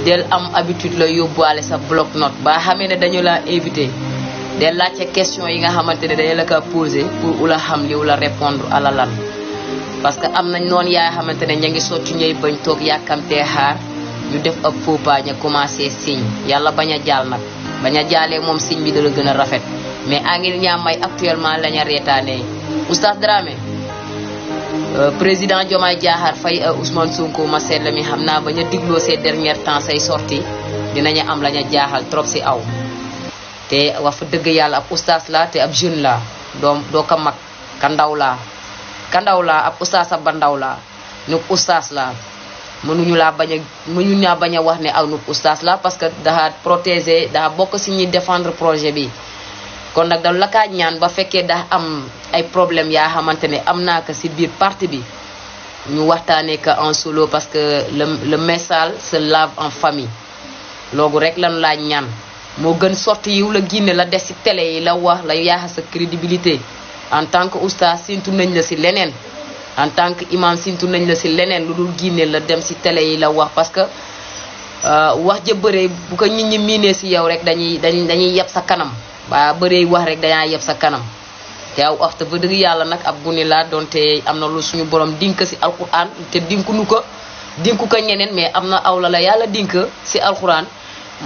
del am habitude la yóbbuwaale sa bloc note ba xamee ne dañu la invité del laajte question yi nga xamante ne dañu la ko posé pour ula xam li ula répondre à la lan parce que am nañ noonu yaa xamante ne ña ngi soccu ñëy bañ toog yàkkamtee xaar ñu def ab faux pas ñu commencé signe yàlla bañ a jaal nag bañ a jaalee moom signe bi dala gën a rafet mais angil ñaa may actuellement laña reetaanee Oustaz Dramé président Diomaye Diakhar Faye Ousmane Sonko ma seet la mi xam naa bañ a digloo ces derniers temps say sorti dinañu am laña jaaxal trop si aw te wax fa dëgg yàlla ab oustaz la te ab jeune la doo ko mag ka ndaw laa ab oustaz ab ba ndaw laa nu oustaz la mënuñu ñaa bañ a wax ne aw nu oustaz la parce que dafa protéger dafa bokk si ñuy défendre projet bi kon nag da la kaa ñaan ba fekkee daa am ay problème yaa xamante ne am naa ko si biir parti bi ñu waxtaanee ko en solo parce que le message se lave en famille loolu rek lan laa ñaan moo gën sorti yiw la génne la des si télé yi la wax la yaaxa sa crédibilité en tant que oustaz sintu nañ la si leneen en tant que imam sintu nañ la si leneen lu dul génne la dem si télé yi la wax parce que wax ja bëree bu ko nit ñi miinee si yow rek dañuy yeb sa kanam waa bëree wax rek dañaa yeb sa kanam te aw waxta ba dëgg yàlla nag ab guni laa doonte am na lu suñu borom dink si alquran te dinku ko ñeneen mais am na aw la yàlla dink si alquran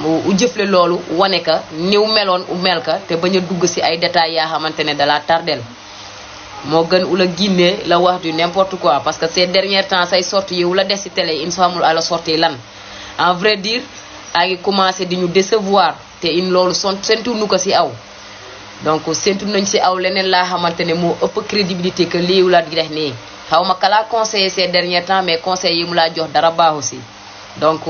u jëfle loolu wane ka niw meloon u mel ka te bañ a dugg si ay détails yaa xamante ne dalaa tardel moo gën u la ginnee la wax du n'importe quoi parce que ces derniers temps say sorti yow la des si télé il xamul ala sorti lan en vrai dire a ngi commencé di ñu décevoir te in loolu sentu nu ko si aw donc sentu nañ si aw leneen laa xamante ne moo ëpp crédibilité que lii la di def nii xaw ma kalaa conseillé ces derniers temps mais conseil yi mu laa jox dara baaxu si donc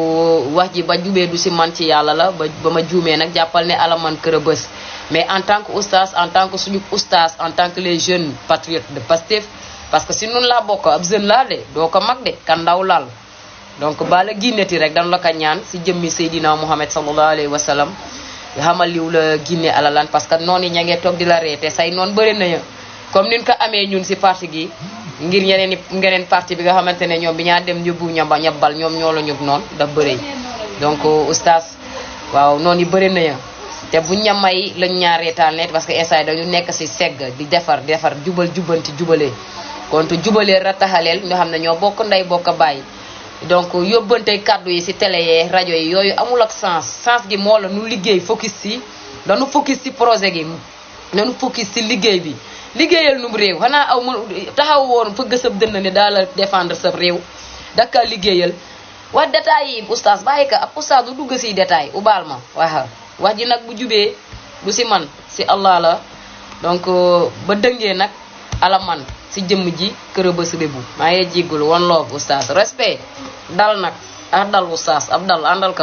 wax ji ba jubee du si man ci yàlla la ba ma juumee nag jàppal ne ala man kër a bës mais en tant que oustaz en tant que suñu oustaz en tant que les jeunes patriotes de Pastef parce que si nun laa bokk ab jeune laa de doo ko mag de kan ndaw laal donc bala ginneti rek dañu la ko ñaan si jëmmi Seydina Muhammad sallallahu alayhi wa sallam xamal liw la ginne alalan parce que noonu yi ña ngee toog di la reete say noonu bëri nañu comme niñ ko amee ñun si parti gi ngir ngeneen parti bi nga xamante ne ñoom bi ñaa dem yóbbu ñabal ñoom ñoo la ñub noonu daf bëri donc oustaz waaw noonu yi bëri nañu te bu ñamay lañ ñaar reetaan net parce que instant dañu nekk si segg di defar jubanti jubalee kon te jubalee rataxaleel ñoo xam ne ñoo bokk ndey bokk bàyyi donc yóbbante kàddu yi si télé yee rajo yi yooyu amul ak sens gi moo la nu liggéey focus si dañu focus si projet gi dañu focus si liggéey bi liggéeyal num réew xanaa aw ma taxaw woon fëgg sab dënn ne daal la défendre sa réew daka liggéeyal wax détails yi oustaz bàyyi ka ab oustaz du dugg si détail u baal ma waaw wax ji nag bu jubee du si man si Allah la donc ba dëngee nag ala man si jëmm ji kër ba si lébu maa ngi jéggul one love oustaz respect dal nag dal oustaz ab dal àndal